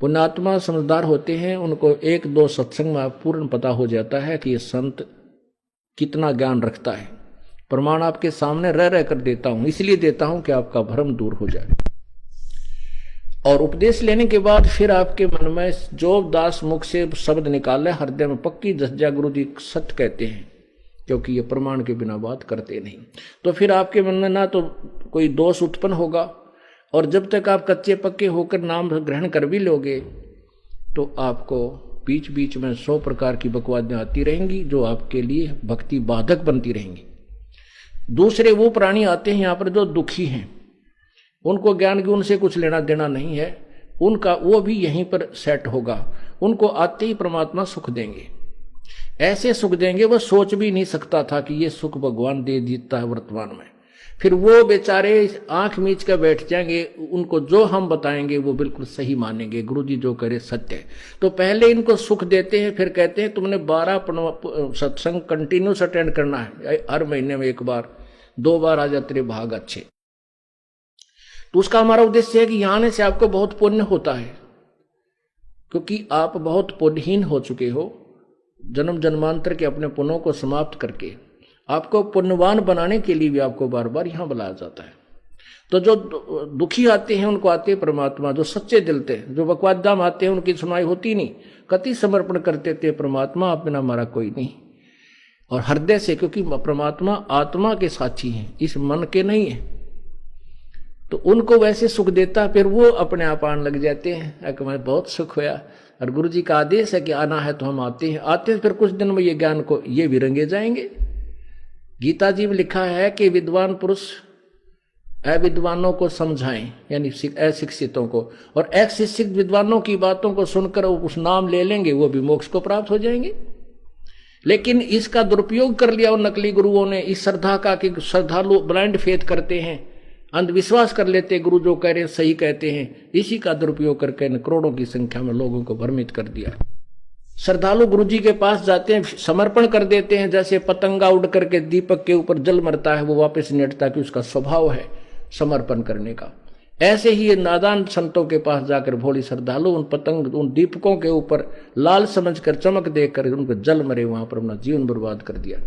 पुण्यात्मा समझदार होते हैं, उनको एक दो सत्संग में पूर्ण पता हो जाता है कि ये संत कितना ज्ञान रखता है। प्रमाण आपके सामने रह रह कर देता हूं, इसलिए देता हूं कि आपका भ्रम दूर हो जाए। और उपदेश लेने के बाद फिर आपके मन में जो दास मुख से शब्द निकाले हृदय में पक्की धस जाए, गुरु जी सत्य कहते हैं, क्योंकि ये प्रमाण के बिना बात करते नहीं। तो फिर आपके मन में ना तो कोई दोष उत्पन्न होगा, और जब तक आप कच्चे पक्के होकर नाम ग्रहण कर भी लोगे तो आपको बीच बीच में 100 प्रकार की बकवादें आती रहेंगी, जो आपके लिए भक्ति बाधक बनती रहेंगी। दूसरे वो प्राणी आते हैं यहाँ पर जो दुखी हैं, उनको ज्ञान की उनसे कुछ लेना देना नहीं है, उनका वो भी यहीं पर सेट होगा। उनको आते ही परमात्मा सुख देंगे, ऐसे सुख देंगे वह सोच भी नहीं सकता था कि ये सुख भगवान दे देता है वर्तमान में। फिर वो बेचारे आंख मीच कर बैठ जाएंगे, उनको जो हम बताएंगे वो बिल्कुल सही मानेंगे, गुरु जी जो करे सत्य है। तो पहले इनको सुख देते हैं, फिर कहते हैं तुमने 12 सत्संग कंटिन्यूस अटेंड करना है, हर महीने में 1 बार 2 बार आ जा तेरे भाग अच्छे। तो उसका हमारा उद्देश्य है कि यहां आने से आपको बहुत पुण्य होता है, क्योंकि आप बहुत पुण्यहीन हो चुके हो। जन्म जन्मांतर के अपने पुण्यों को समाप्त करके आपको पुण्यवान बनाने के लिए भी आपको बार बार यहां बुलाया जाता है। तो जो दुखी आते हैं उनको आते हैं परमात्मा, जो सच्चे दिल थे, जो बकवादाम आते हैं उनकी सुनाई होती नहीं, कति समर्पण करते थे परमात्मा आप बिना हमारा कोई नहीं, और हृदय से, क्योंकि परमात्मा आत्मा के साक्षी हैं, इस मन के नहीं है। तो उनको वैसे सुख देता, फिर वो अपने आप आने लग जाते हैं कि मैं बहुत सुख होया, और गुरु जी का आदेश है कि आना है तो हम आते हैं। आते हैं फिर कुछ दिन में ये ज्ञान को ये भी रंगे जाएंगे। गीता जी में लिखा है कि विद्वान पुरुष अविद्वानों को समझाएं, यानी अशिक्षितों को, और अशिक्षित विद्वानों की बातों को सुनकर उस नाम ले लेंगे, वो भी मोक्ष को प्राप्त हो जाएंगे। लेकिन इसका दुरुपयोग कर लिया उन नकली गुरुओं ने, इस श्रद्धा का कि श्रद्धालु ब्लाइंड फेथ करते हैं, अंधविश्वास कर लेते, गुरु जो कह रहे हैं सही कहते हैं, इसी का दुरुपयोग करके करोड़ों की संख्या में लोगों को भ्रमित कर दिया। श्रद्धालु गुरु जी के पास जाते हैं, समर्पण कर देते हैं, जैसे पतंगा उड़ करके दीपक के ऊपर जल मरता है, वो वापस नहीं हटता, कि उसका स्वभाव है समर्पण करने का। ऐसे ही ये नादान संतों के पास जाकर भोली श्रद्धालु उन दीपकों के ऊपर लाल समझकर चमक देकर उनको जल मरे, वहां पर अपना जीवन बर्बाद कर दिया।